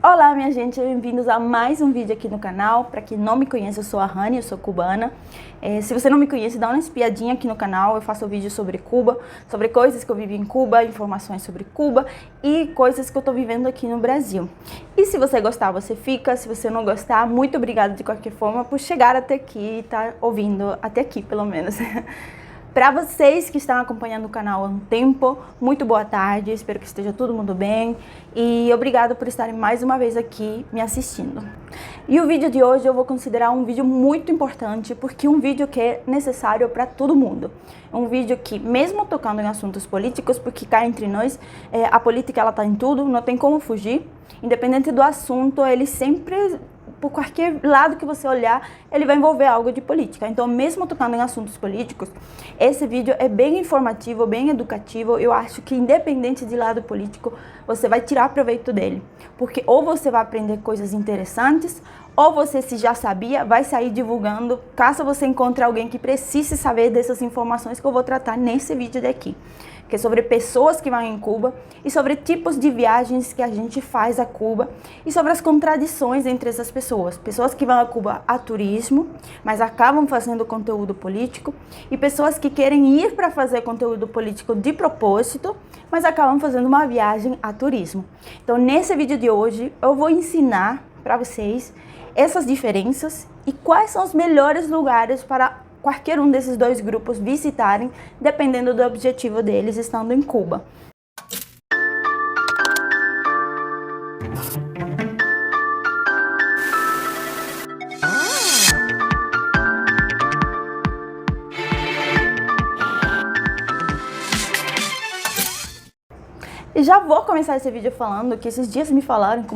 Olá, minha gente, bem-vindos a mais um vídeo aqui no canal. Para quem não me conhece, eu sou a Rani, eu sou cubana. Se você não me conhece, dá uma espiadinha aqui no canal. Eu faço vídeos sobre Cuba, sobre coisas que eu vivi em Cuba, informações sobre Cuba e coisas que eu tô vivendo aqui no Brasil. E se você gostar, você fica. Se você não gostar, muito obrigada de qualquer forma por chegar até aqui e estar ouvindo até aqui, pelo menos. Para vocês que estão acompanhando o canal há um tempo, muito boa tarde, espero que esteja todo mundo bem e obrigado por estarem mais uma vez aqui me assistindo. E o vídeo de hoje eu vou considerar um vídeo muito importante, porque é um vídeo que é necessário para todo mundo. É um vídeo que, mesmo tocando em assuntos políticos, porque cá entre nós, a política ela tá em tudo, não tem como fugir, independente do assunto, ele sempre... por qualquer lado que você olhar, ele vai envolver algo de política. Então, mesmo tocando em assuntos políticos, esse vídeo é bem informativo, bem educativo. Eu acho que, independente de lado político, você vai tirar proveito dele. Porque ou você vai aprender coisas interessantes, ou você, se já sabia, vai sair divulgando, caso você encontre alguém que precise saber dessas informações que eu vou tratar nesse vídeo daqui. Que é sobre pessoas que vão em Cuba e sobre tipos de viagens que a gente faz a Cuba e sobre as contradições entre essas pessoas. Pessoas que vão a Cuba a turismo, mas acabam fazendo conteúdo político, e pessoas que querem ir para fazer conteúdo político de propósito, mas acabam fazendo uma viagem a turismo. Então, nesse vídeo de hoje, eu vou ensinar para vocês essas diferenças e quais são os melhores lugares para qualquer um desses dois grupos visitarem, dependendo do objetivo deles estando em Cuba. E já vou começar esse vídeo falando que esses dias me falaram que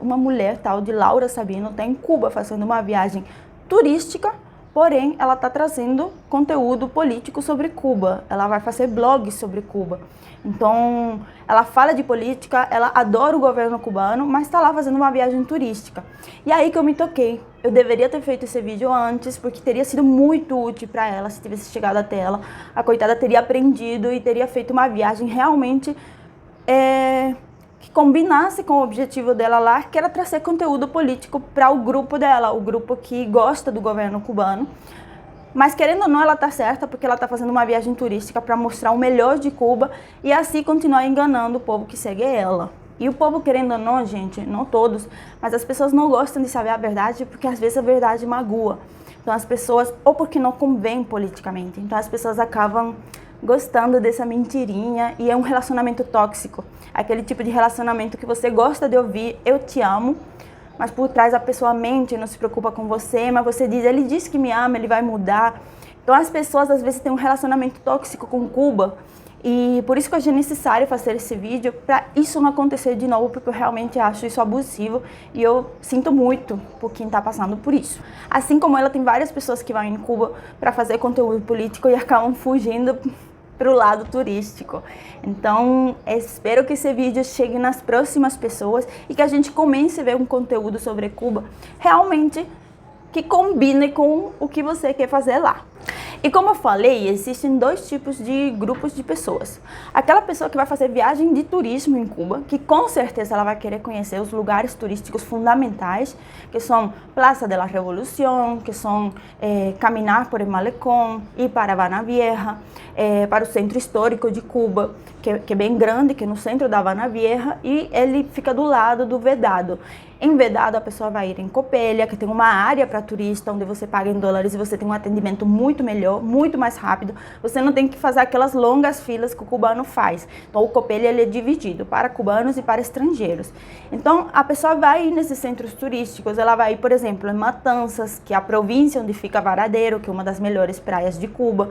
uma mulher tal de Laura Sabino está em Cuba fazendo uma viagem turística. Porém, ela está trazendo conteúdo político sobre Cuba. Ela vai fazer blogs sobre Cuba. Então, ela fala de política, ela adora o governo cubano, mas está lá fazendo uma viagem turística. E aí que eu me toquei. Eu deveria ter feito esse vídeo antes, porque teria sido muito útil para ela se tivesse chegado até ela. A coitada teria aprendido e teria feito uma viagem realmente... que combinasse com o objetivo dela lá, que era trazer conteúdo político para o grupo dela, o grupo que gosta do governo cubano. Mas, querendo ou não, ela tá certa, porque ela tá fazendo uma viagem turística para mostrar o melhor de Cuba e assim continuar enganando o povo que segue ela. E o povo, querendo ou não, gente, não todos, mas as pessoas não gostam de saber a verdade, porque às vezes a verdade magoa. Então as pessoas, ou porque não convém politicamente, então as pessoas acabam gostando dessa mentirinha, e é um relacionamento tóxico. Aquele tipo de relacionamento que você gosta de ouvir, eu te amo, mas por trás a pessoa mente, não se preocupa com você, mas você diz, ele disse que me ama, ele vai mudar. Então as pessoas às vezes têm um relacionamento tóxico com Cuba, e por isso que hoje é necessário fazer esse vídeo, para isso não acontecer de novo, porque eu realmente acho isso abusivo, e eu sinto muito por quem está passando por isso. Assim como ela, tem várias pessoas que vão em Cuba para fazer conteúdo político e acabam fugindo para o lado turístico. Então, espero que esse vídeo chegue nas próximas pessoas e que a gente comece a ver um conteúdo sobre Cuba realmente que combine com o que você quer fazer lá. E como eu falei, existem dois tipos de grupos de pessoas. Aquela pessoa que vai fazer viagem de turismo em Cuba, que com certeza ela vai querer conhecer os lugares turísticos fundamentais, que são Plaza de la Revolución, que são caminhar por el Malecón, ir para Habana Vieja, para o centro histórico de Cuba, que é bem grande, que é no centro da Habana Vieja, e ele fica do lado do Vedado. Em Vedado, a pessoa vai ir em Coppelia, que tem uma área para turista, onde você paga em dólares e você tem um atendimento muito melhor, muito mais rápido. Você não tem que fazer aquelas longas filas que o cubano faz. Então, o Coppelia ele é dividido para cubanos e para estrangeiros. Então, a pessoa vai ir nesses centros turísticos, ela vai ir, por exemplo, em Matanzas, que é a província onde fica Varadero, que é uma das melhores praias de Cuba.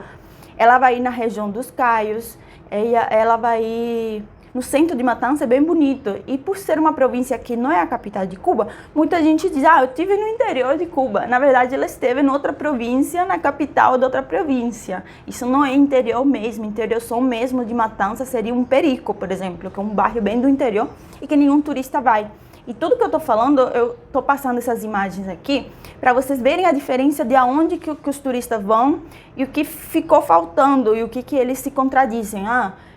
Ela vai ir na região dos Cayos, ela vai ir... No centro de Matanzas é bem bonito, e por ser uma província que não é a capital de Cuba, muita gente diz, eu estive no interior de Cuba. Na verdade, ela esteve em outra província, na capital de outra província. Isso não é interior mesmo, interior só mesmo de Matanzas seria um Perico, por exemplo, que é um bairro bem do interior e que nenhum turista vai. E tudo que eu tô falando, eu tô passando essas imagens aqui para vocês verem a diferença de aonde que os turistas vão e o que ficou faltando e o que eles se contradizem.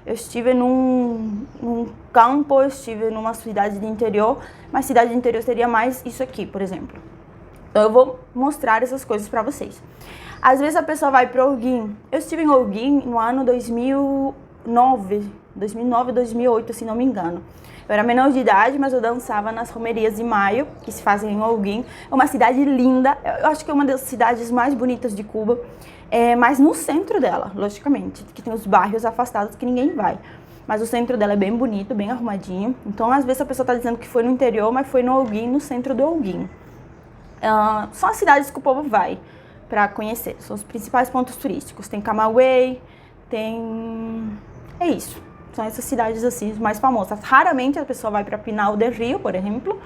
Eu estive num campo, eu estive numa cidade de interior, mas cidade de interior seria mais isso aqui, por exemplo. Então eu vou mostrar essas coisas para vocês. Às vezes a pessoa vai para Holguín. Eu estive em Holguín no ano 2009, 2008, se não me engano. Eu era menor de idade, mas eu dançava nas Romerias de Maio, que se fazem em Holguín. É uma cidade linda, eu acho que é uma das cidades mais bonitas de Cuba, mas no centro dela, logicamente, que tem os bairros afastados que ninguém vai. Mas o centro dela é bem bonito, bem arrumadinho. Então, às vezes a pessoa está dizendo que foi no interior, mas foi no Holguín, no centro do Holguín. São as cidades que o povo vai para conhecer, são os principais pontos turísticos. Tem Camagüey, é isso. São essas cidades assim mais famosas. Raramente a pessoa vai para Pinal del Rio, por exemplo,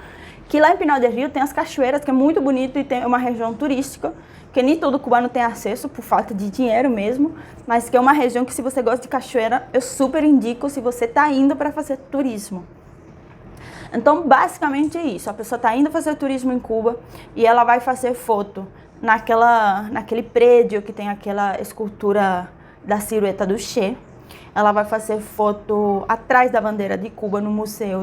que lá em Pinal del Rio tem as cachoeiras, que é muito bonito e tem uma região turística, que nem todo cubano tem acesso por falta de dinheiro mesmo, mas que é uma região que, se você gosta de cachoeira, eu super indico se você está indo para fazer turismo. Então, basicamente é isso. A pessoa está indo fazer turismo em Cuba e ela vai fazer foto naquele prédio que tem aquela escultura da silhueta do Che. Ela vai fazer foto atrás da bandeira de Cuba no museu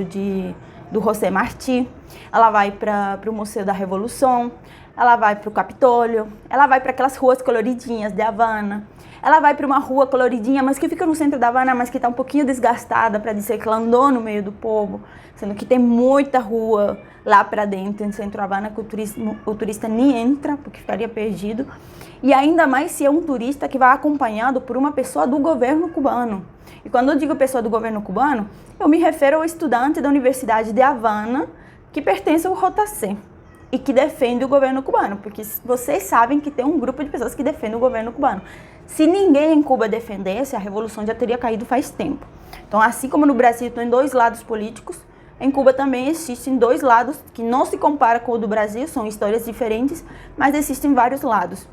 do José Martí. Ela vai para o Museu da Revolução. Ela vai para o Capitólio. Ela vai para aquelas ruas coloridinhas de Havana. Ela vai para uma rua coloridinha, mas que fica no centro da Havana, mas que está um pouquinho desgastada, para dizer que ela andou no meio do povo, sendo que tem muita rua lá para dentro, em centro da Havana, que o turista nem entra, porque ficaria perdido. E ainda mais se é um turista que vai acompanhado por uma pessoa do governo cubano. E quando eu digo pessoa do governo cubano, eu me refiro ao estudante da Universidade de Havana, que pertence ao JC e que defende o governo cubano, porque vocês sabem que tem um grupo de pessoas que defendem o governo cubano. Se ninguém em Cuba defendesse, a revolução já teria caído faz tempo. Então, assim como no Brasil tem dois lados políticos, em Cuba também existem dois lados que não se comparam com o do Brasil, são histórias diferentes, mas existem vários lados.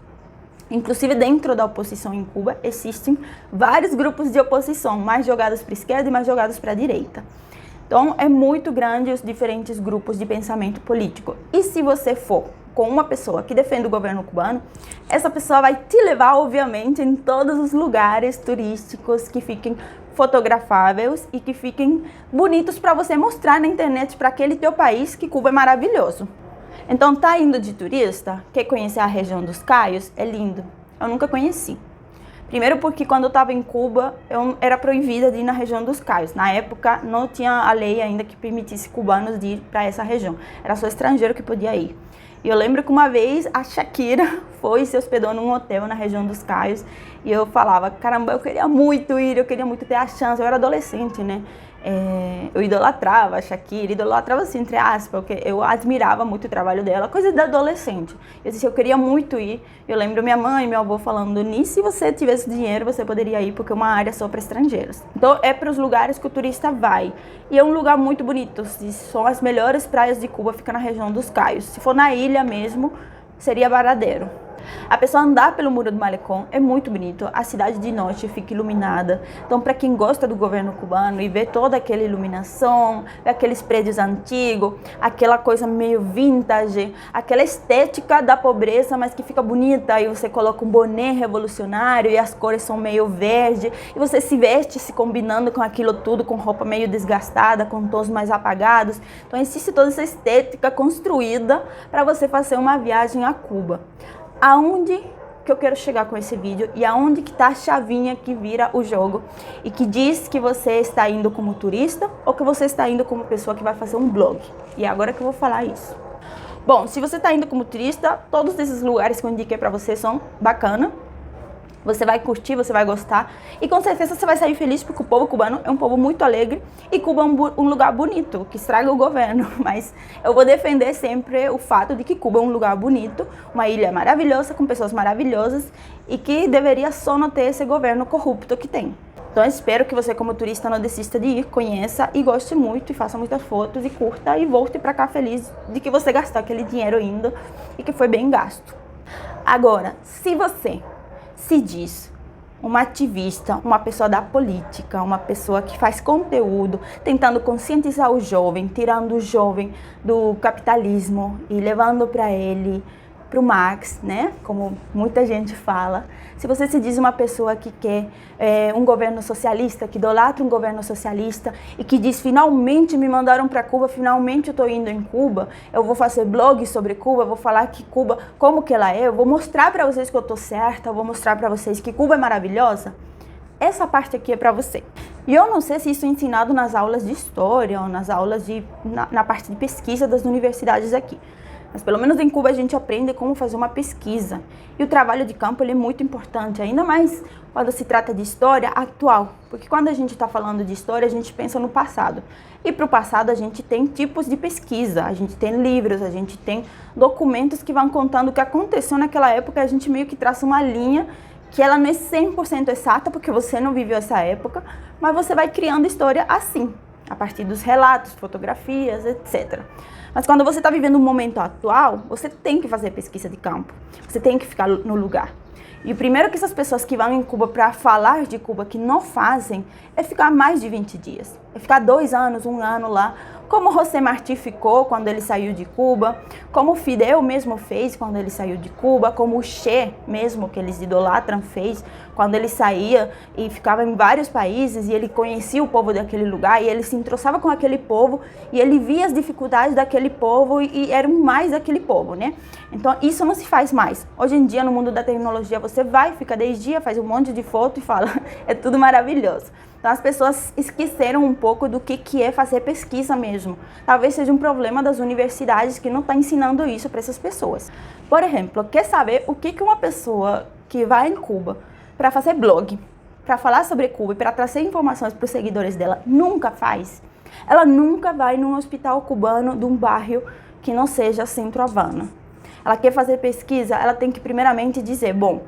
Inclusive, dentro da oposição em Cuba, existem vários grupos de oposição, mais jogados para a esquerda e mais jogados para a direita. Então, é muito grande os diferentes grupos de pensamento político. E se você for com uma pessoa que defende o governo cubano, essa pessoa vai te levar, obviamente, em todos os lugares turísticos que fiquem fotografáveis e que fiquem bonitos para você mostrar na internet para aquele teu país que Cuba é maravilhoso. Então, tá indo de turista? Quer conhecer a região dos Cayos? É lindo. Eu nunca conheci. Primeiro porque quando eu estava em Cuba, eu era proibida de ir na região dos Cayos. Na época, não tinha a lei ainda que permitisse cubanos de ir para essa região. Era só estrangeiro que podia ir. E eu lembro que uma vez a Shakira foi e se hospedou num hotel na região dos Cayos. E eu falava, caramba, eu queria muito ir, eu queria muito ter a chance. Eu era adolescente, né? Eu idolatrava a Shakira, idolatrava assim, entre aspas, porque eu admirava muito o trabalho dela, coisa de adolescente. Eu disse, eu queria muito ir. Eu lembro minha mãe e meu avô falando, nisso, se você tivesse dinheiro, você poderia ir, porque é uma área só para estrangeiros. Então, é para os lugares que o turista vai. E é um lugar muito bonito. São as melhores praias de Cuba, fica na região dos Cayos. Se for na ilha mesmo, seria Varadero. A pessoa andar pelo Muro do Malecón é muito bonito, a cidade de noite fica iluminada. Então, para quem gosta do governo cubano e vê toda aquela iluminação, vê aqueles prédios antigos, aquela coisa meio vintage, aquela estética da pobreza, mas que fica bonita, e você coloca um boné revolucionário e as cores são meio verde, e você se veste se combinando com aquilo tudo, com roupa meio desgastada, com tons mais apagados. Então, existe toda essa estética construída para você fazer uma viagem a Cuba. Aonde que eu quero chegar com esse vídeo e aonde que está a chavinha que vira o jogo e que diz que você está indo como turista ou que você está indo como pessoa que vai fazer um blog. E é agora que eu vou falar isso. Bom, se você está indo como turista, todos esses lugares que eu indiquei para você são bacanas. Você vai curtir, você vai gostar e com certeza você vai sair feliz porque o povo cubano é um povo muito alegre e Cuba é um lugar bonito, que estraga o governo, mas eu vou defender sempre o fato de que Cuba é um lugar bonito, uma ilha maravilhosa, com pessoas maravilhosas e que deveria só não ter esse governo corrupto que tem. Então eu espero que você como turista não desista de ir, conheça e goste muito e faça muitas fotos e curta e volte para cá feliz de que você gastou aquele dinheiro indo e que foi bem gasto. Agora, se você se diz uma ativista, uma pessoa da política, uma pessoa que faz conteúdo, tentando conscientizar o jovem, tirando o jovem do capitalismo e levando para ele para o Marx, né? Como muita gente fala, se você se diz uma pessoa que quer um governo socialista, que idolatra um governo socialista e que diz, finalmente me mandaram para Cuba, finalmente eu estou indo em Cuba, eu vou fazer blog sobre Cuba, eu vou falar que Cuba, como que ela é, eu vou mostrar para vocês que eu estou certa, eu vou mostrar para vocês que Cuba é maravilhosa, essa parte aqui é para você. E eu não sei se isso é ensinado nas aulas de história ou nas aulas na parte de pesquisa das universidades aqui. Mas pelo menos em Cuba a gente aprende como fazer uma pesquisa. E o trabalho de campo ele é muito importante, ainda mais quando se trata de história atual. Porque quando a gente está falando de história, a gente pensa no passado. E para o passado a gente tem tipos de pesquisa, a gente tem livros, a gente tem documentos que vão contando o que aconteceu naquela época, a gente meio que traça uma linha que ela não é 100% exata, porque você não viveu essa época, mas você vai criando história assim, a partir dos relatos, fotografias, etc. Mas quando você está vivendo um momento atual, você tem que fazer pesquisa de campo, você tem que ficar no lugar. E o primeiro que essas pessoas que vão em Cuba para falar de Cuba que não fazem é ficar mais de 20 dias, é ficar 2 anos, 1 ano lá, como José Martí ficou quando ele saiu de Cuba, como Fidel mesmo fez quando ele saiu de Cuba, como o Che mesmo, que eles idolatram, fez quando ele saía e ficava em vários países e ele conhecia o povo daquele lugar e ele se entroçava com aquele povo e ele via as dificuldades daquele povo e era mais daquele povo, né? Então isso não se faz mais. Hoje em dia no mundo da tecnologia você vai, fica 10 dias, faz um monte de foto e fala, é tudo maravilhoso. Então as pessoas esqueceram um pouco do que é fazer pesquisa mesmo. Talvez seja um problema das universidades que não estão ensinando isso para essas pessoas. Por exemplo, quer saber o que uma pessoa que vai em Cuba para fazer blog, para falar sobre Cuba e para trazer informações para os seguidores dela nunca faz? Ela nunca vai num hospital cubano de um bairro que não seja Centro Havana. Ela quer fazer pesquisa, ela tem que primeiramente dizer, bom,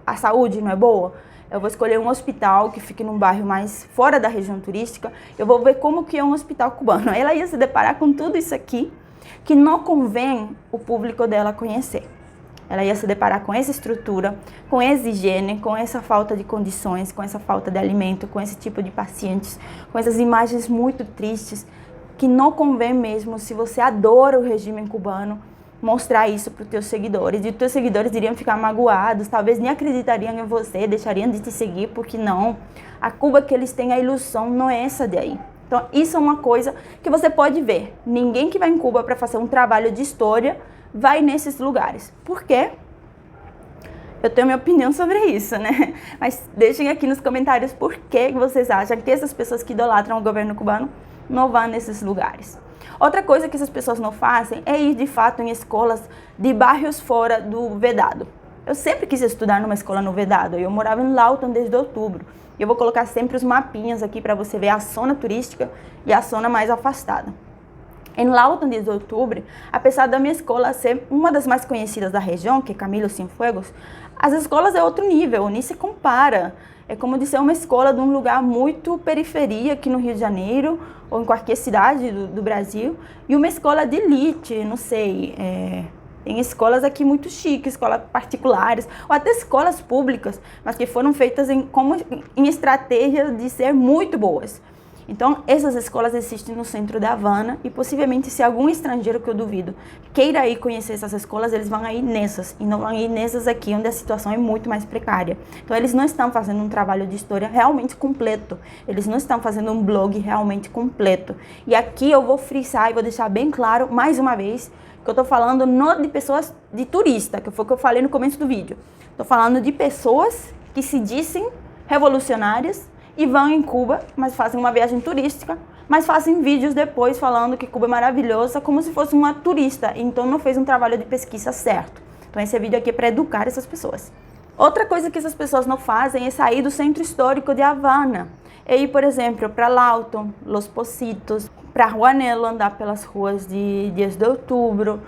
a saúde não é boa? Eu vou escolher um hospital que fique num bairro mais fora da região turística, eu vou ver como que é um hospital cubano. Ela ia se deparar com tudo isso aqui, que não convém o público dela conhecer. Ela ia se deparar com essa estrutura, com essa higiene, com essa falta de condições, com essa falta de alimento, com esse tipo de pacientes, com essas imagens muito tristes, que não convém mesmo, se você adora o regime cubano, mostrar isso para os teus seguidores, e os teus seguidores iriam ficar magoados, talvez nem acreditariam em você, deixariam de te seguir, porque não, a Cuba que eles têm, a ilusão não é essa daí. Então isso é uma coisa que você pode ver, ninguém que vai em Cuba para fazer um trabalho de história vai nesses lugares. Por quê? Eu tenho minha opinião sobre isso, né? Mas deixem aqui nos comentários por que vocês acham que essas pessoas que idolatram o governo cubano não vão nesses lugares. Outra coisa que essas pessoas não fazem é ir de fato em escolas de bairros fora do vedado. Eu sempre quis estudar numa escola no vedado, eu morava em Lawton desde outubro. Eu vou colocar sempre os mapinhas aqui para você ver a zona turística e a zona mais afastada. Em Lawton desde outubro, apesar da minha escola ser uma das mais conhecidas da região, que é Camilo Cienfuegos, as escolas é outro nível, nem se compara. É como de ser uma escola de um lugar muito periferia aqui no Rio de Janeiro, ou em qualquer cidade do Brasil, e uma escola de elite, não sei, tem escolas aqui muito chiques, escolas particulares, ou até escolas públicas, mas que foram feitas em estratégias de ser muito boas. Então, essas escolas existem no centro da Havana e possivelmente se algum estrangeiro, que eu duvido, queira ir conhecer essas escolas, eles vão ir nessas e não vão ir nessas aqui, onde a situação é muito mais precária. Então, eles não estão fazendo um trabalho de história realmente completo, eles não estão fazendo um blog realmente completo. E aqui eu vou frisar e vou deixar bem claro, mais uma vez, que eu estou falando não de pessoas de turista, que foi o que eu falei no começo do vídeo. Estou falando de pessoas que se dizem revolucionárias, e vão em Cuba, mas fazem uma viagem turística, mas fazem vídeos depois falando que Cuba é maravilhosa, como se fosse uma turista, então não fez um trabalho de pesquisa certo. Então esse vídeo aqui é para educar essas pessoas. Outra coisa que essas pessoas não fazem é sair do centro histórico de Havana. É ir, por exemplo, para Lawton, Los Pocitos, para Juanelo, andar pelas ruas de 10 de outubro,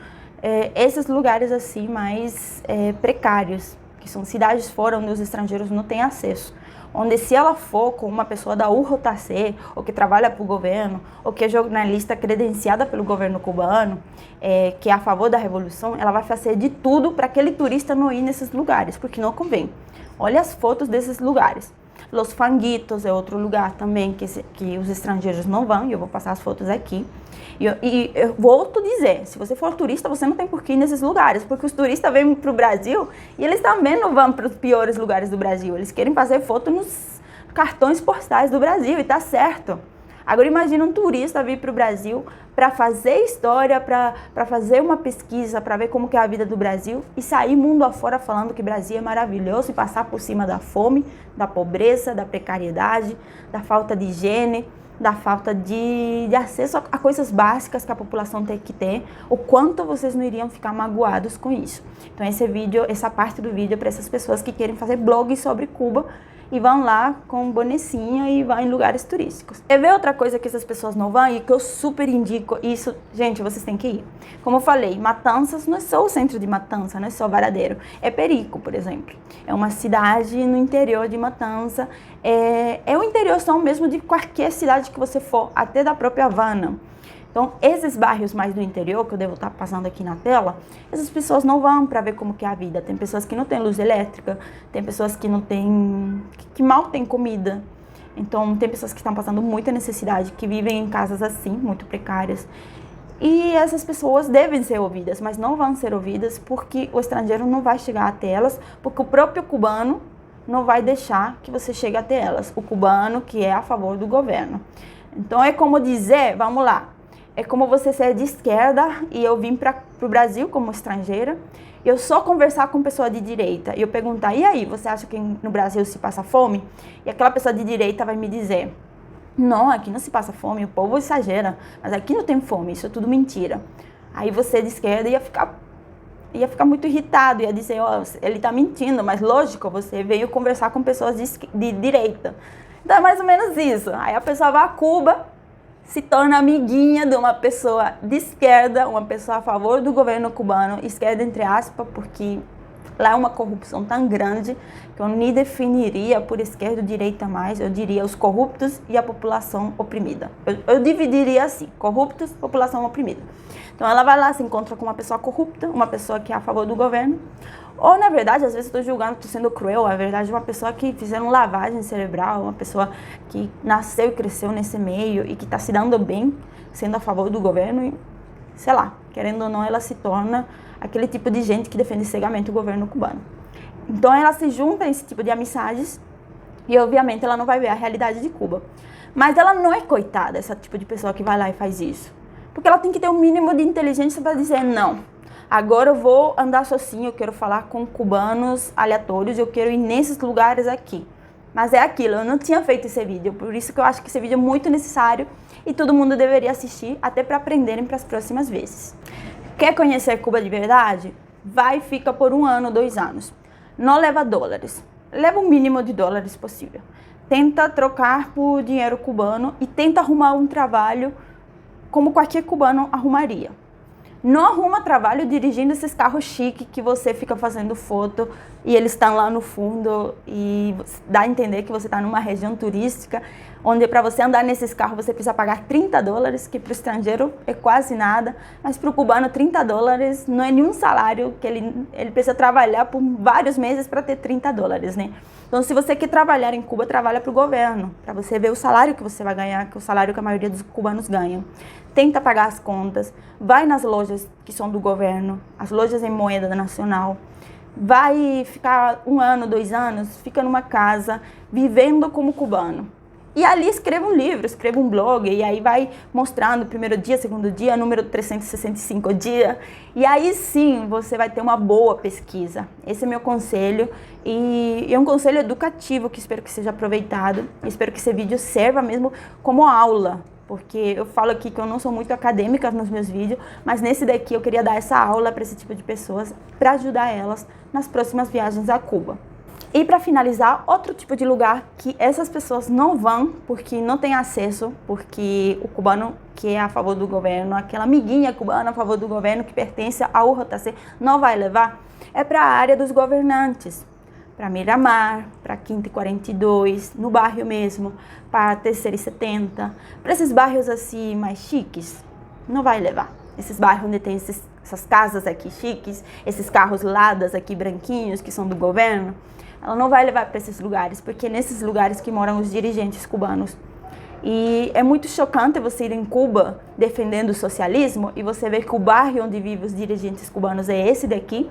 esses lugares assim mais precários, que são cidades fora onde os estrangeiros não têm acesso. Onde se ela for com uma pessoa da UJC, ou que trabalha para o governo, ou que é jornalista credenciada pelo governo cubano, que é a favor da revolução, ela vai fazer de tudo para aquele turista não ir nesses lugares, porque não convém. Olha as fotos desses lugares. Los Fanguitos é outro lugar também que os estrangeiros não vão, e eu vou passar as fotos aqui. E eu volto a dizer, se você for turista, você não tem por que ir nesses lugares, porque os turistas vêm para o Brasil e eles também não vão para os piores lugares do Brasil. Eles querem fazer foto nos cartões postais do Brasil e tá certo. Agora imagina um turista vir para o Brasil para fazer história, para fazer uma pesquisa, para ver como que é a vida do Brasil e sair mundo afora falando que o Brasil é maravilhoso e passar por cima da fome, da pobreza, da precariedade, da falta de higiene, da falta de acesso a coisas básicas que a população tem que ter. O quanto vocês não iriam ficar magoados com isso. Então essa parte do vídeo é para essas pessoas que querem fazer blogs sobre Cuba e vão lá com um bonecinho e vão em lugares turísticos. Quer ver outra coisa que essas pessoas não vão e que eu super indico? Isso, gente, vocês têm que ir. Como eu falei, Matanzas não é só o centro de Matanza, não é só Varadero. É Perico, por exemplo. É uma cidade no interior de Matanza. É o interiorzão mesmo de qualquer cidade que você for, até da própria Havana. Então, esses bairros mais do interior, que eu devo estar passando aqui na tela, essas pessoas não vão para ver como que é a vida. Tem pessoas que não têm luz elétrica, tem pessoas que não têm, que mal têm comida. Então, tem pessoas que estão passando muita necessidade, que vivem em casas assim, muito precárias. E essas pessoas devem ser ouvidas, mas não vão ser ouvidas porque o estrangeiro não vai chegar até elas, porque o próprio cubano não vai deixar que você chegue até elas. O cubano que é a favor do governo. Então, é como dizer, vamos lá, é como você ser de esquerda e eu vim para o Brasil como estrangeira, eu só conversar com pessoa de direita e eu perguntar, e aí, você acha que no Brasil se passa fome? E aquela pessoa de direita vai me dizer, não, aqui não se passa fome, o povo exagera, mas aqui não tem fome, isso é tudo mentira. Aí você de esquerda ia ficar muito irritado, ia dizer, ó, ele está mentindo, mas lógico, você veio conversar com pessoas de direita. Então é mais ou menos isso. Aí a pessoa vai a Cuba, se torna amiguinha de uma pessoa de esquerda, uma pessoa a favor do governo cubano, esquerda entre aspas, porque lá é uma corrupção tão grande que eu nem definiria por esquerda ou direita mais, eu diria os corruptos e a população oprimida. Eu dividiria assim, corruptos, população oprimida. Então ela vai lá, se encontra com uma pessoa corrupta, uma pessoa que é a favor do governo, ou na verdade, às vezes estou julgando, estou sendo cruel, na verdade uma pessoa que fizeram lavagem cerebral, uma pessoa que nasceu e cresceu nesse meio e que está se dando bem, sendo a favor do governo e, sei lá, querendo ou não, ela se torna aquele tipo de gente que defende cegamente o governo cubano. Então ela se junta a esse tipo de amizades e obviamente ela não vai ver a realidade de Cuba. Mas ela não é coitada, esse tipo de pessoa que vai lá e faz isso. Porque ela tem que ter um mínimo de inteligência para dizer, não, agora eu vou andar sozinho, eu quero falar com cubanos aleatórios, eu quero ir nesses lugares aqui. Mas é aquilo, eu não tinha feito esse vídeo, por isso que eu acho que esse vídeo é muito necessário e todo mundo deveria assistir, até para aprenderem para as próximas vezes. Quer conhecer Cuba de verdade? Vai e fica por 1 ano, 2 anos. Não leva dólares, leva o mínimo de dólares possível. Tenta trocar por dinheiro cubano e tenta arrumar um trabalho como qualquer cubano arrumaria. Não arruma trabalho dirigindo esses carros chiques que você fica fazendo foto e eles estão lá no fundo e dá a entender que você está numa região turística, onde para você andar nesses carros você precisa pagar $30, que para o estrangeiro é quase nada, mas para o cubano $30 não é nenhum salário, que ele precisa trabalhar por vários meses para ter $30, né? Então, se você quer trabalhar em Cuba, trabalha para o governo, para você ver o salário que você vai ganhar, que é o salário que a maioria dos cubanos ganham. Tenta pagar as contas, vai nas lojas que são do governo, as lojas em moeda nacional, vai ficar 1 ano, 2 anos, fica numa casa, vivendo como cubano. E ali escreva um livro, escreva um blog, e aí vai mostrando o primeiro dia, segundo dia, número 365 dia, e aí sim você vai ter uma boa pesquisa. Esse é meu conselho, e é um conselho educativo que espero que seja aproveitado, espero que esse vídeo serva mesmo como aula, porque eu falo aqui que eu não sou muito acadêmica nos meus vídeos, mas nesse daqui eu queria dar essa aula para esse tipo de pessoas, para ajudar elas nas próximas viagens a Cuba. E para finalizar, outro tipo de lugar que essas pessoas não vão porque não tem acesso, porque o cubano que é a favor do governo, aquela amiguinha cubana a favor do governo que pertence ao UJC, não vai levar, é para a área dos governantes, para Miramar, para Quinta e 42, no bairro mesmo, para Terceira e 70, para esses bairros assim mais chiques, não vai levar. Esses bairros onde tem essas casas aqui chiques, esses carros ladas aqui branquinhos que são do governo, ela não vai levar para esses lugares, porque é nesses lugares que moram os dirigentes cubanos. E é muito chocante você ir em Cuba defendendo o socialismo e você ver que o bairro onde vivem os dirigentes cubanos é esse daqui,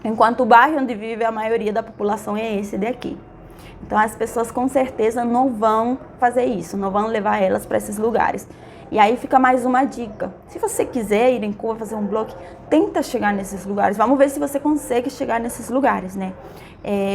enquanto o bairro onde vive a maioria da população é esse daqui. Então as pessoas com certeza não vão fazer isso, não vão levar elas para esses lugares. E aí fica mais uma dica. Se você quiser ir em Cuba fazer um blog, tenta chegar nesses lugares. Vamos ver se você consegue chegar nesses lugares, né?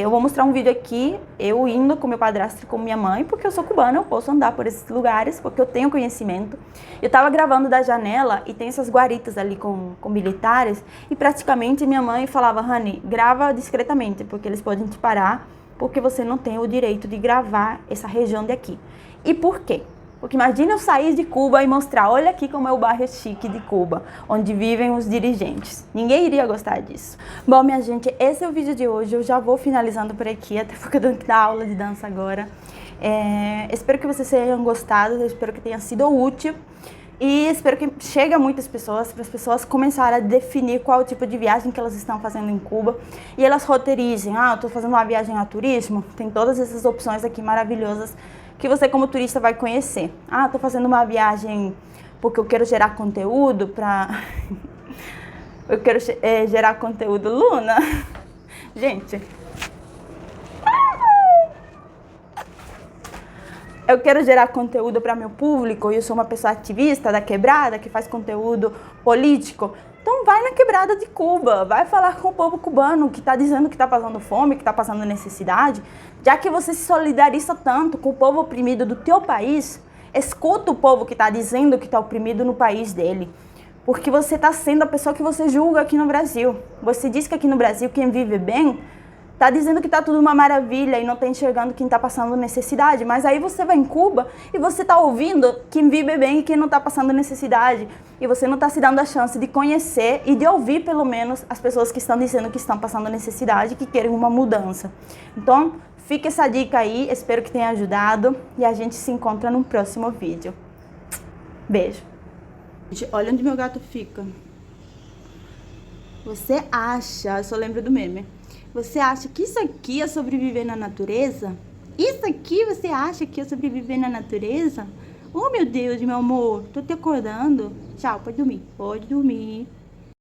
Eu vou mostrar um vídeo aqui, eu indo com meu padrasto e com minha mãe, porque eu sou cubana, eu posso andar por esses lugares, porque eu tenho conhecimento. Eu estava gravando da janela e tem essas guaritas ali com militares, e praticamente minha mãe falava, Rani, grava discretamente, porque eles podem te parar, porque você não tem o direito de gravar essa região daqui. E por quê? Porque imagina eu sair de Cuba e mostrar, olha aqui como é o bairro chique de Cuba, onde vivem os dirigentes. Ninguém iria gostar disso. Bom, minha gente, esse é o vídeo de hoje. Eu já vou finalizando por aqui, até porque eu tenho que dar aula de dança agora. Espero que vocês tenham gostado, espero que tenha sido útil. E espero que chegue a muitas pessoas, para as pessoas começarem a definir qual o tipo de viagem que elas estão fazendo em Cuba. E elas roteirizem, eu estou fazendo uma viagem a turismo, tem todas essas opções aqui maravilhosas que você como turista vai conhecer. Estou fazendo uma viagem porque eu quero gerar conteúdo para... eu quero gerar conteúdo, Luna. Gente... eu quero gerar conteúdo para meu público, eu sou uma pessoa ativista da quebrada, que faz conteúdo político. Então vai na quebrada de Cuba, vai falar com o povo cubano que está dizendo que está passando fome, que está passando necessidade. Já que você se solidariza tanto com o povo oprimido do teu país, escuta o povo que está dizendo que está oprimido no país dele. Porque você está sendo a pessoa que você julga aqui no Brasil. Você diz que aqui no Brasil quem vive bem tá dizendo que tá tudo uma maravilha e não tá enxergando quem tá passando necessidade. Mas aí você vai em Cuba e você tá ouvindo quem vive bem e quem não tá passando necessidade. E você não tá se dando a chance de conhecer e de ouvir, pelo menos, as pessoas que estão dizendo que estão passando necessidade e que querem uma mudança. Então, fica essa dica aí. Espero que tenha ajudado. E a gente se encontra no próximo vídeo. Beijo. Olha onde meu gato fica. Você acha... Eu só lembro do meme. Você acha que isso aqui é sobreviver na natureza? Isso aqui você acha que é sobreviver na natureza? Oh, meu Deus, meu amor, tô te acordando. Tchau, pode dormir. Pode dormir.